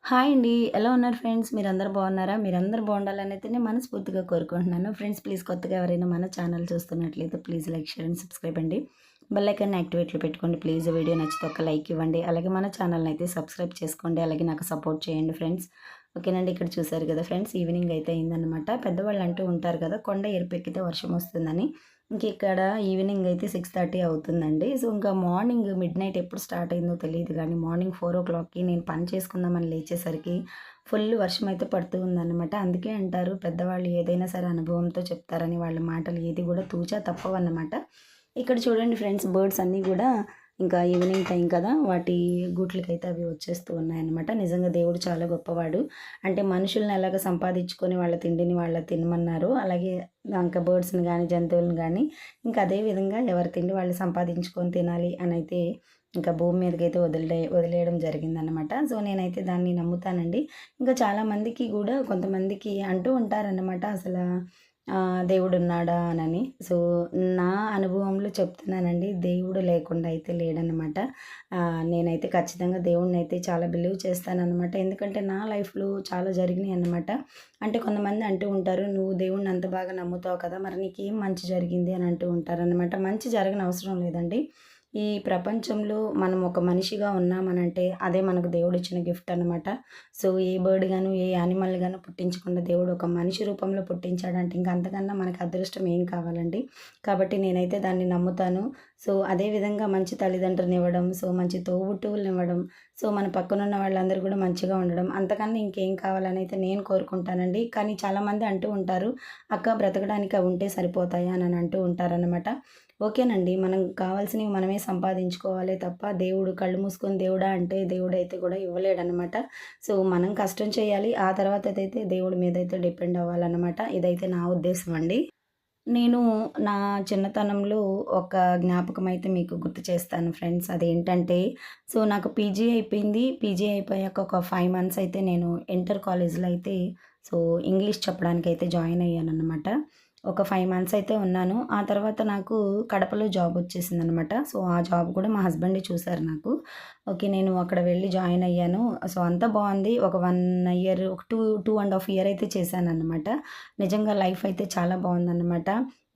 Hi అండి. ఎలా ఉన్నారు ఫ్రెండ్స్? మీరందరూ బాగున్నారా? మీరందరూ బాగుండాలనైతే నేను మనస్ఫూర్తిగా కోరుకుంటున్నాను. ఫ్రెండ్స్ ప్లీజ్ కొత్తగా ఎవరైనా మన ఛానల్ చూస్తున్నట్లయితే please like, share and subscribe అండి. బెల్ ఐకాన్‌ని యాక్టివేట్‌లో పెట్టుకోండి ప్లీజ్. వీడియో నచ్చితే ఒక లైక్ ఇవ్వండి. అలాగే మన ఛానల్‌ని అయితే సబ్స్క్రైబ్ చేసుకోండి. అలాగే నాకు సపోర్ట్ చేయండి ఫ్రెండ్స్. ఓకేనండి. ఇక్కడ చూసారు కదా ఫ్రెండ్స్, ఈవినింగ్ అయితే అయిందనమాట. పెద్దవాళ్ళు అంటూ ఉంటారు కదా, కొండ ఎరుపెక్కితే వర్షం వస్తుందని. ఇంక ఇక్కడ ఈవినింగ్ అయితే 6:30 అవుతుందండి. సో, ఇంకా మార్నింగ్ మిడ్‌నైట్ ఎప్పుడు స్టార్ట్ అయిందో తెలీదు గానీ, మార్నింగ్ 4:00కి నేను పని చేసుకుందామని లేచేసరికి ఫుల్ వర్షం అయితే పడుతూ ఉందన్నమాట. అందుకే అంటారు పెద్దవాళ్ళు ఏదైనా సరే అనుభవంతో చెప్తారని, వాళ్ళ మాటలు ఏది కూడా తూచా తప్పవన్నమాట. ఇక్కడ చూడండి ఫ్రెండ్స్, బర్డ్స్ అన్నీ గూడా ఇంకా ఈవినింగ్ టైం కదా, వాటి గూట్లకైతే అవి వచ్చేస్తూ ఉన్నాయన్నమాట. నిజంగా దేవుడు చాలా గొప్పవాడు. అంటే మనుషుల్ని ఎలాగ సంపాదించుకొని వాళ్ళ తిండిని వాళ్ళ తినమన్నారో, అలాగే ఇంకా బర్డ్స్‌ని గానీ, జంతువులను గానీ ఇంకా అదే విధంగా ఎవరి తిండి వాళ్ళు సంపాదించుకొని తినాలి అనైతే ఇంకా భూమి మీదకైతే వదిలేయడం జరిగిందనమాట. సో, నేనైతే దాన్ని నమ్ముతానండి. ఇంకా చాలామందికి గూడా కొంతమందికి అంటూ ఉంటారనమాట దేవుడున్నాడా అనని. సో, నా అనుభవంలో చెప్తున్నానండి. దేవుడు లేకుండా అయితే లేడనమాట. నేనైతే ఖచ్చితంగా దేవుడినైతే చాలా బిలీవ్ చేస్తాననమాట. ఎందుకంటే నా లైఫ్‌లో చాలా జరిగినియనమాట. అంటే కొంతమంది అంటూ ఉంటారు, "నువ్వు దేవుడిని అంత బాగా నమ్ముతావు కదా! మరి నీకేం మంచి జరిగింది?" అని అంటూ ఉంటారనమాట. మంచి జరగనవసరం లేదండి. ఈ ప్రపంచంలో మనం ఒక మనిషిగా ఉన్నామనంటే అదే మనకు దేవుడిచ్చిన గిఫ్ట్ అనమాట. సో, ఏ బర్డ్ గాను, ఏ యానిమల్ గాను పుట్టించకుండా దేవుడు ఒక మనిషి రూపంలో పుట్టించాడంటే ఇంక అంతకన్నా మనకు అదృష్టం ఏం కావాలండి. కాబట్టి నేనైతే దాన్ని నమ్ముతాను. సో, అదే విధంగా మంచి తల్లిదండ్రులనివ్వడం, సో, మంచి తోబుట్టువులనివ్వడం, సో, మన పక్కనున్న వాళ్ళందరూ కూడా మంచిగా ఉండడం, అంతకన్నా ఇంకేం కావాలనైతే నేను కోరుకుంటానండి. కానీ చాలామంది అంటూ ఉంటారు, "అక్క బ్రతకడానికి అవి ఉంటే సరిపోతాయా?" అని అంటూ ఉంటారనమాట. ఓకేనండి. మనం కావాల్సినవి మనమే సంపాదించుకోవాలే తప్ప, దేవుడు కళ్ళు మూసుకొని దేవుడా అంటే దేవుడైతే కూడా ఇవ్వలేడనమాట. సో, మనం కష్టం చేయాలి. ఆ తర్వాతదైతే దేవుడి మీదైతే డిపెండ్ అవ్వాలనమాట. ఇదైతే నా ఉద్దేశం అండి. నేను నా చిన్నతనంలో ఒక జ్ఞాపకం అయితే మీకు గుర్తు చేస్తాను ఫ్రెండ్స్. అదేంటంటే, సో, నాకు పీజీ అయిపోయింది. పీజీ అయిపోయాక ఒక 5 మంత్స్ అయితే నేను ఇంటర్ కాలేజ్‌లో అయితే సో, ఇంగ్లీష్ చెప్పడానికైతే జాయిన్ అయ్యాననమాట. ఒక 5 మంత్స్ అయితే ఉన్నాను. ఆ తర్వాత నాకు కడపలో జాబ్ వచ్చేసిందనమాట. సో, ఆ జాబ్ కూడా మా హస్బెండే చూసారు నాకు. ఓకే. నేను అక్కడ వెళ్లి జాయిన్ అయ్యాను. సో, అంతా బావుంది. ఒక 1 ఇయర్, ఒక 2 ½ ఇయర్ అయితే చేశాననమాట. నిజంగా లైఫ్ అయితే చాలా బావుందనమాట.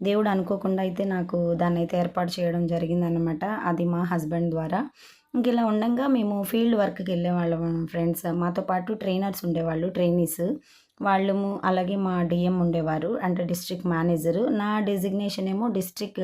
దేవుడు అనుకోకుండా అయితే నాకు దాన్నైతే ఏర్పాటు చేయడం జరిగిందనమాట. అది మా హస్బెండ్ ద్వారా. ఇంకిలా ఉండంగా మేము ఫీల్డ్ వర్క్‌కెళ్ళేవాళ్ళం ఫ్రెండ్స్. మాతో పాటు ట్రైనర్స్ ఉండేవాళ్ళు, ట్రైనీస్. వాళ్ళము అలాగే మా డీఎం ఉండేవారు. అంటే డిస్ట్రిక్ట్ మేనేజరు. నా డెజిగ్నేషన్ ఏమో డిస్ట్రిక్ట్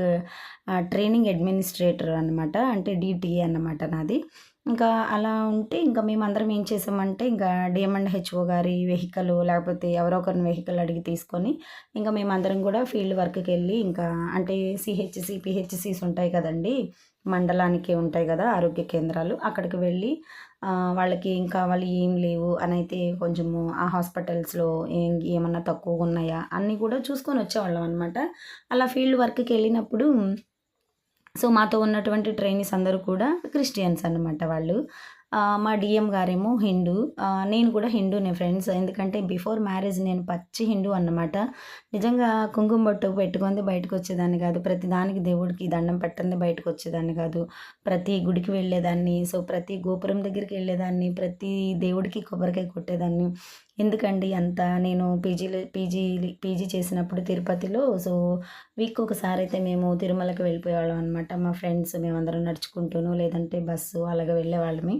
ట్రైనింగ్ అడ్మినిస్ట్రేటర్ అనమాట. అంటే డీటీఏ అన్నమాట నాది. ఇంకా అలా ఉంటే ఇంకా మేమందరం ఏం చేసామంటే, ఇంకా డీఎం అండ్ హెచ్ఓ గారి వెహికల్ లేకపోతే ఎవరో ఒకరిని వెహికల్ అడిగి తీసుకొని, ఇంకా మేమందరం కూడా ఫీల్డ్ వర్క్‌కెళ్ళి ఇంకా అంటే సీహెచ్‌సి, పీహెచ్‌సీస్ ఉంటాయి కదండీ! మండలానికి ఉంటాయి గదా, ఆరోగ్య కేంద్రాలు. అక్కడికి వెళ్ళి వాళ్ళకి ఏం కావాలి, ఏం లేవు అనైతే కొంచెము ఆ హాస్పిటల్స్‌లో ఏమన్నా తక్కువగున్నాయా అన్నీ కూడా చూసుకొని వచ్చేవాళ్ళం అనమాట. అలా ఫీల్డ్ వర్క్‌కెళ్ళినప్పుడు సో, మాతో ఉన్నటువంటి ట్రైనీస్ అందరూ కూడా క్రిస్టియన్స్ అన్నమాట వాళ్ళు. మా డీఎం గారేమో హిందూ. నేను కూడా హిందూనే ఫ్రెండ్స్. ఎందుకంటే బిఫోర్ మ్యారేజ్ నేను పచ్చి హిందూ అన్నమాట. నిజంగా కుంకుమ బొట్టు పెట్టుకుంది బయటకొచ్చేదాన్ని కాదు. ప్రతి దానికి దేవుడికి దండం పెట్టందే బయటకొచ్చేదాన్ని కాదు. ప్రతి గుడికి వెళ్ళేదాన్ని. సో, ప్రతి గోపురం దగ్గరికి వెళ్ళేదాన్ని. ప్రతి దేవుడికి కొబ్బరికాయ కొట్టేదాన్ని. ఎందుకండి అంత నేను పీజీ చేసినప్పుడు తిరుపతిలో సో, వీక్ ఒకసారయితే మేము తిరుమలకి వెళ్ళిపోయేవాళ్ళం అనమాట. మా ఫ్రెండ్స్ మేమందరం నడుచుకుంటూనో, లేదంటే బస్సు అలాగా వెళ్ళేవాళ్ళమి.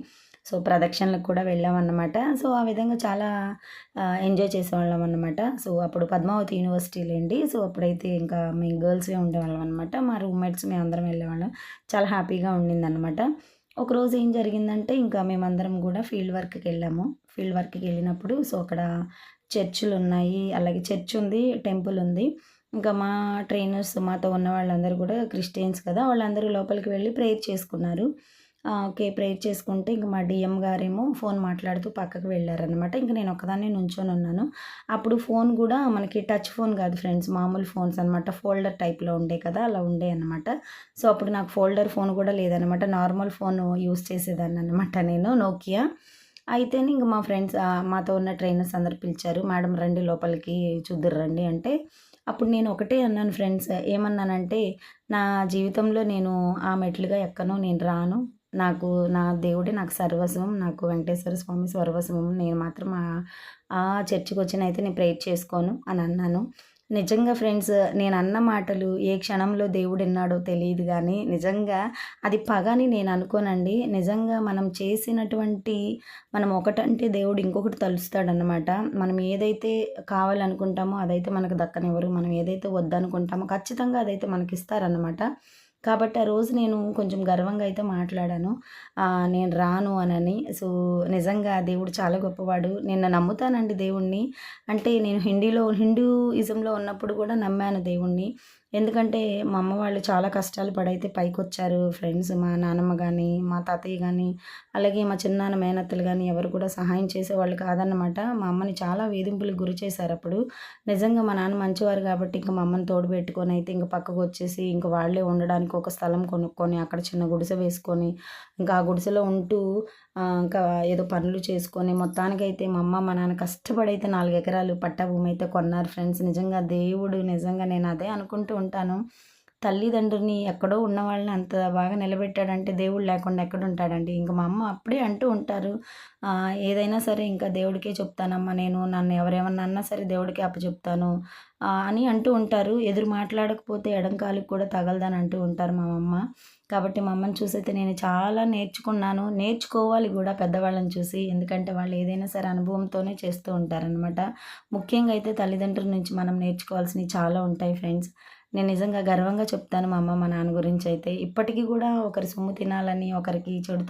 సో, ప్రదక్షిణలకు కూడా వెళ్ళామన్నమాట. సో, ఆ విధంగా చాలా ఎంజాయ్ చేసేవాళ్ళం అన్నమాట. సో, అప్పుడు పద్మావతి యూనివర్సిటీ లేండి. సో, అప్పుడైతే ఇంకా మేము గర్ల్సే ఉండేవాళ్ళం అనమాట. మా రూమ్‌మేట్స్ మేమందరం వెళ్ళేవాళ్ళం. చాలా హ్యాపీగా ఉండిందనమాట. ఒకరోజు ఏం జరిగిందంటే, ఇంకా మేమందరం గూడా ఫీల్డ్ వర్క్‌కెళ్ళాము. ఫీల్డ్ వర్క్‌కెళ్ళినప్పుడు సో, అక్కడ చర్చులున్నాయి. అలాగే చర్చుంది, టెంపులుంది. ఇంకా మా ట్రైనర్స్ మాతో ఉన్న వాళ్ళందరూ గూడా క్రిస్టియన్స్ కదా, వాళ్ళందరూ లోపలికి వెళ్లి ప్రేయర్ చేసుకున్నారు. ఓకే. ప్రేయర్ చేసుకుంటే ఇంక మా డీఎం గారేమో ఫోన్ మాట్లాడుతూ పక్కకు వెళ్లారనమాట. ఇంక నేను ఒక్కదాన్నే నుంచొనున్నాను. అప్పుడు ఫోన్ గూడా మనకి టచ్ ఫోన్ గాదు ఫ్రెండ్స్. మామూలు ఫోన్స్ అనమాట. ఫోల్డర్ టైప్‌లో ఉంటాయి కదా, అలా ఉండేయన్నమాట. సో, అప్పుడు నాకు ఫోల్డర్ ఫోన్ గూడా లేదనమాట. నార్మల్ ఫోను యూజ్ చేసేదాన్ననమాట నేను, నోకియా. అయితేనే ఇంక మా ఫ్రెండ్స్ మాతో ఉన్న ట్రైనర్స్ అందరూ పిలిచారు. "మేడం రండి లోపలికి చూద్దురు రండి" అంటే, అప్పుడు నేను ఒకటే అన్నాను ఫ్రెండ్స్. ఏమన్నానంటే, "నా జీవితంలో నేను ఆ మెట్లుగా ఎక్కను. నేను రాను. నాకు నా దేవుడే నాకు సర్వస్వం. నాకు వెంకటేశ్వర స్వామి సర్వస్వం. నేను మాత్రం ఆ చర్చికొచ్చినైతే నేను ప్రేయర్ చేసుకోను అని అన్నాను. నిజంగా ఫ్రెండ్స్ నేనన్న మాటలు ఏ క్షణంలో దేవుడిన్నాడో తెలీదు గానీ, నిజంగా అది పగ అని నేను అనుకోనండి. నిజంగా మనం చేసినటువంటి మనం ఒకటంటే దేవుడు ఇంకొకటి తలుస్తాడనమాట. మనం ఏదైతే కావాలనుకుంటామో అదైతే మనకు దక్కనివ్వరు. మనం ఏదైతే వద్దనుకుంటామో ఖచ్చితంగా అదైతే మనకిస్తారనమాట. కాబట్టి ఆ రోజు నేను కొంచెం గర్వంగా అయితే మాట్లాడాను. నేను రాను అనని. సో, నిజంగా దేవుడు చాలా గొప్పవాడు. నేను నమ్ముతానండి దేవుడిని. అంటే నేను హిందూయిజంలో ఉన్నప్పుడు కూడా నమ్మాను దేవుడిని. ఎందుకంటే మా అమ్మ వాళ్ళు చాలా కష్టాలు పడైతే పైకొచ్చారు. ఫ్రెండ్స్ మా నానమ్మ గానీ, మా తాతయ్య గానీ, అలాగే మా చిన్నాన్న మేనత్తలు గానీ ఎవరు కూడా సహాయం చేసేవాళ్ళు కాదన్నమాట. మా అమ్మని చాలా వేధింపులకు గురి చేశారప్పుడు. నిజంగా మా నాన్న మంచివారు కాబట్టి ఇంక మా అమ్మని తోడు పెట్టుకొనైతే ఇంక పక్కకొచ్చేసి ఇంక వాళ్ళే ఉండడానికి ఒక స్థలం కొనుక్కొని, అక్కడ చిన్న గుడిసె వేసుకొని, ఇంకా ఆ గుడిసెలో ఉంటూ ఇంకా ఏదో పనులు చేసుకొని మొత్తానికైతే మా అమ్మ, మా నాన్న కష్టపడైతే 4 ఎకరాలు పట్టా భూమి అయితే కొన్నారు ఫ్రెండ్స్. నిజంగా దేవుడు నిజంగా నేను అదే అనుకుంటూ ఉంటాను. తల్లిదండ్రులని ఎక్కడో ఉన్న వాళ్ళని అంత బాగా నిలబెట్టాడంటే దేవుడు లేకుండా ఎక్కడుంటాడండి. ఇంక మా అమ్మ అప్పుడే అంటూ ఉంటారు. ఏదైనా సరే ఇంకా దేవుడికే చెప్తానమ్మా నేను. నన్ను ఎవరేమన్నా అన్నా సరే దేవుడికే అప్పచెప్తాను అని అంటూ ఉంటారు. ఎదురు మాట్లాడకపోతే ఎడం కాలుకి కూడా తగలదని అంటూ ఉంటారు మా అమ్మ. కాబట్టి మా అమ్మని చూసైతే నేను చాలా నేర్చుకున్నాను. నేర్చుకోవాలి గూడా పెద్దవాళ్ళని చూసి. ఎందుకంటే వాళ్ళు ఏదైనా సరే అనుభవంతోనే చేస్తూ ఉంటారనమాట. ముఖ్యంగా అయితే తల్లిదండ్రుల నుంచి మనం నేర్చుకోవాల్సినవి చాలా ఉంటాయి ఫ్రెండ్స్. నేను నిజంగా గర్వంగా చెప్తాను మా అమ్మ, మా నాన్న గురించయితే. ఇప్పటికి గూడా ఒకరి సొమ్ము తినాలని, ఒకరికి చెడు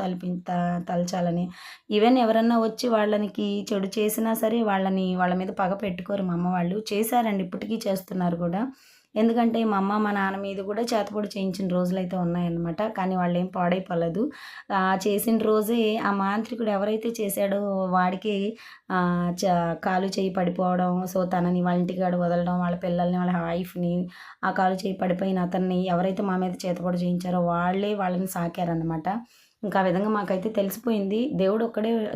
తలచాలని, ఈవెన్ ఎవరన్నా వచ్చి వాళ్ళనికి చెడు చేసినా సరే వాళ్ళ మీద పగ పెట్టుకోరు మా అమ్మ వాళ్ళు. చేశారండి, ఇప్పటికీ చేస్తున్నారు గూడా. ఎందుకంటే మా అమ్మ, మా నాన్న మీద గూడా చేతబడి చేయించిన రోజులైతే ఉన్నాయన్నమాట. కానీ వాళ్ళేం పాడైపోలేదు. చేసిన రోజే ఆ మాంత్రికుడు ఎవరైతే చేశాడో వాడికి ఆహ్, చ కాలు చెయ్యి పడిపోవడం. సో, తనని వాళ్ళ ఇంటికాడ వదలడం, వాళ్ళ పిల్లల్ని, వాళ్ళ వైఫ్‌ని, ఆ కాలు చెయ్యి పడిపోయిన అతన్ని ఎవరైతే మా మీద చేతబడి చేయించారో వాళ్ళే వాళ్ళని సాకారనమాట. ఇంకా ఆ విధంగా మాకైతే తెలిసిపోయింది.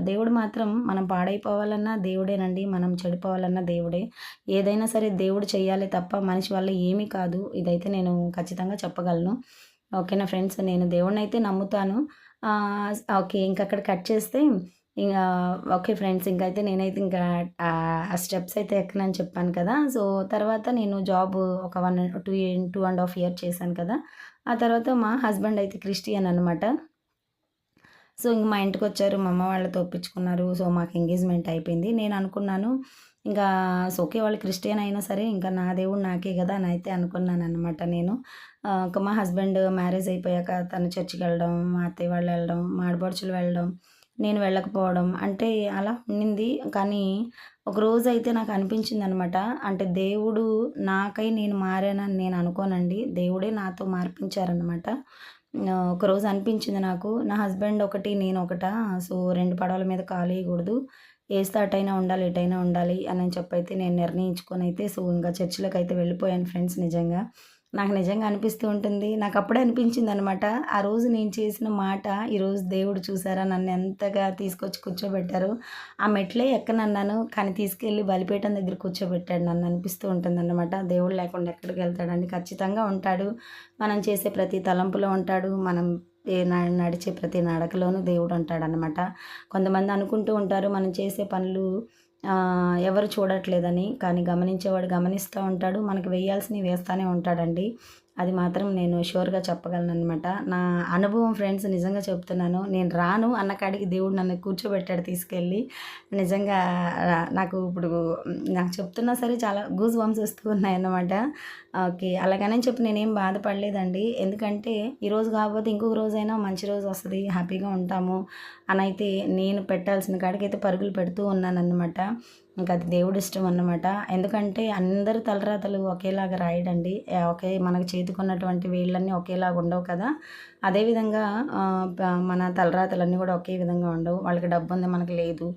దేవుడు మాత్రం మనం పాడైపోవాలన్నా దేవుడేనండి. మనం చెడిపోవాలన్నా దేవుడే. ఏదైనా సరే దేవుడు చెయ్యాలే తప్ప మనిషి వల్ల ఏమీ కాదు. ఇదైతే నేను ఖచ్చితంగా చెప్పగలను. ఓకేనా ఫ్రెండ్స్. నేను దేవుడినైతే నమ్ముతాను. ఓకే. ఇంకక్కడ కట్ చేస్తే ఇంగా ఓకే ఫ్రెండ్స్. ఇంకైతే నేనైతే ఇంకా ఆ స్టెప్స్ అయితే ఎక్కనని చెప్పాను కదా! సో, తర్వాత నేను జాబు ఒక 2 ½ ఇయర్ చేశాను కదా! ఆ తర్వాత మా హస్బెండ్ అయితే క్రిస్టియన్ అనమాట. సో, ఇంక మా ఇంటికొచ్చారు. మా అమ్మ వాళ్ళతో ఒప్పించుకున్నారు. సో, మాకు ఎంగేజ్‌మెంట్ అయిపోయింది. నేననుకున్నాను ఇంకా ఓకే. వాళ్ళు క్రిస్టియన్ అయినా సరే ఇంకా నా దేవుడు నాకే గదా! అని అయితే అనుకున్నాననమాట నేను. ఇంక మా హస్బెండ్ మ్యారేజ్ అయిపోయాక తను చర్చికెళ్ళడం, మా అత్తయ్య వాళ్ళు వెళ్ళడం, మా ఆడపడుచులు వెళ్ళడం, నేను వెళ్ళకపోవడం అంటే అలా ఉండింది. కానీ ఒకరోజైతే నాకు అనిపించిందనమాట. అంటే దేవుడు నాకై నేను మారానని నేను అనుకోనండి. దేవుడే నాతో మార్పించారనమాట. ఒకరోజు అనిపించింది నాకు. నా హస్బెండ్ ఒకటి, నేనొకటా? సో, 2 పడవల మీద కాలేయకూడదు. ఏస్తే అటైనా ఉండాలి, ఇటైనా ఉండాలి అని చెప్పైతే నేను నిర్ణయించుకొనైతే సో, ఇంక చర్చిలకైతే వెళ్ళిపోయాను ఫ్రెండ్స్ నిజంగా. నాకు నిజంగా అనిపిస్తూ ఉంటుంది. నాకప్పుడే అనిపించిందనమాట. ఆ రోజు నేను చేసిన మాట ఈరోజు దేవుడు చూసారా నన్ను ఎంతగా తీసుకొచ్చి కూర్చోబెట్టారో. ఆ మెట్లే ఎక్కనన్నాను. కానీ తీసుకెళ్ళి బలిపీఠం దగ్గర కూర్చోబెట్టాడు నన్ను అనిపిస్తూ ఉంటుందన్నమాట. దేవుడు లేకుండా ఎక్కడికెళ్తాడండి? ఖచ్చితంగా ఉంటాడు. మనం చేసే ప్రతి తలంపులో ఉంటాడు. మనం నడిచే ప్రతి నడకలోనూ దేవుడు ఉంటాడనమాట. కొంతమంది అనుకుంటూ ఉంటారు మనం చేసే పనులు ఎవరు చూడట్లేదని. కానీ గమనించేవాడు గమనిస్తా ఉంటాడు. మనకి వేయాల్సినవి వేస్తానే ఉంటాడండి. అది మాత్రం నేను ష్యూర్‌గా చెప్పగలననమాట. నా అనుభవం ఫ్రెండ్స్ నిజంగా చెప్తున్నాను. నేను రాను అన్న కాడికి దేవుడు నన్ను కూర్చోబెట్టాడు తీసుకెళ్ళి. నిజంగా నాకు ఇప్పుడు నాకు చెప్తున్నా సరే చాలా గూస్ బంప్స్ వస్తూ ఉన్నాయన్నమాట. ఓకే. అలాగనని చెప్పి నేనేం బాధపడలేదండి. ఎందుకంటే ఈరోజు కాకపోతే ఇంకొక రోజైనా మంచి రోజు వస్తది. హ్యాపీగా ఉంటాము అనైతే నేను పెట్టాల్సిన కాడికైతే పరుగులు పెడుతూ ఉన్నానన్నమాట. ఇంక అది దేవుడిష్టం అన్నమాట. ఎందుకంటే అందరి తలరాతలు ఒకేలాగా రాయడండి. మనకు చేతికున్నటువంటి వేళ్ళన్నీ ఒకేలాగా ఉండవు కదా! అదేవిధంగా మన తలరాతలన్నీ కూడా ఒకే విధంగా ఉండవు. వాళ్ళకి డబ్బుంది మనకు లేదు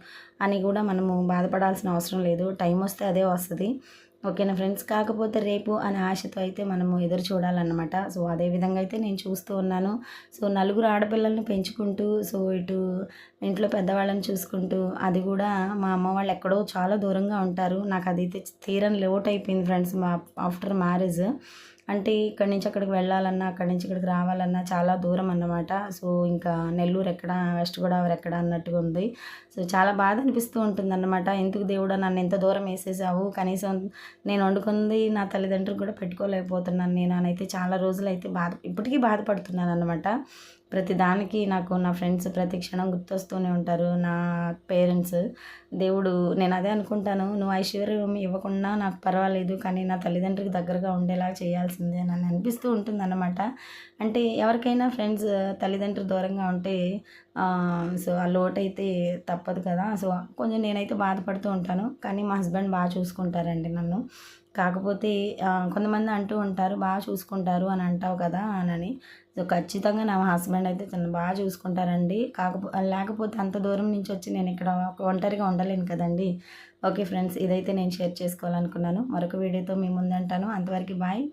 అని కూడా మనము బాధపడాల్సిన అవసరం లేదు. టైమొస్తే అదే వస్తది. ఓకేనా ఫ్రెండ్స్. కాకపోతే రేపు అనే ఆశతో అయితే మనము ఎదురు చూడాలన్నమాట. సో, అదే విధంగా అయితే నేను చూస్తూ ఉన్నాను. సో, నలుగురు ఆడపిల్లల్ని పెంచుకుంటూ సో, ఇటు ఇంట్లో పెద్దవాళ్ళని చూసుకుంటూ అది కూడా మా అమ్మ వాళ్ళు ఎక్కడో చాలా దూరంగా ఉంటారు. నాకదైతే తీరని లోటయిపోయింది ఫ్రెండ్స్ ఆఫ్టర్ మ్యారేజ్. అంటే ఇక్కడి నుంచి అక్కడికి వెళ్ళాలన్నా, అక్కడి నుంచి ఇక్కడికి రావాలన్నా చాలా దూరం అన్నమాట. సో, ఇంకా నెల్లూరు ఎక్కడ, వెస్ట్ గోదావరి ఎక్కడ అన్నట్టుగా ఉంది. సో, చాలా బాధ అనిపిస్తూ ఉంటుందన్నమాట. ఎందుకు దేవుడా నన్ను ఇంత దూరం ఏసేసావు, కనీసం నేను వండుకుంది నా తల్లిదండ్రులకు కూడా పెట్టుకోలేకపోతున్నాను నేను అనైతే చాలా రోజులైతే ఇప్పటికీ బాధపడుతున్నానన్నమాట. ప్రతిదానికి నాకు నా ఫ్రెండ్స్ ప్రతి క్షణం గుర్తొస్తూనే ఉంటారు. నా పేరెంట్స్. దేవుడు నేను అదే అనుకుంటాను. నువ్వు ఐశ్వర్యం ఇవ్వకున్నా నాకు పర్వాలేదు. కానీ నా తల్లిదండ్రులకు దగ్గరగా ఉండేలా చేయాల్సిందే అని అనిపిస్తూ ఉంటుందన్నమాట. అంటే ఎవరికైనా ఫ్రెండ్స్ తల్లిదండ్రులు దూరంగా ఉంటే సో, ఆ లోటైతే తప్పదు కదా! సో, కొంచెం నేనైతే బాధపడుతూ ఉంటాను. కానీ మా హస్బెండ్ చూసుకుంటారండి నన్ను. కాకపోతే కొంతమంది అంటూ ఉంటారు, చూసుకుంటారు అని అంటావు కదా! అనని. సో, ఖచ్చితంగా నా హస్బెండ్ అయితే నన్ను చూసుకుంటారండి. లేకపోతే అంత దూరం నుంచి వచ్చి నేను ఇక్కడ ఒంటరిగా ఉండలేను కదండీ! ఓకే ఫ్రెండ్స్, ఇదైతే నేను షేర్ చేసుకోవాలనుకున్నాను. మరొక వీడియోతో మీ ముందుంటాను. అంతవరకు బాయ్.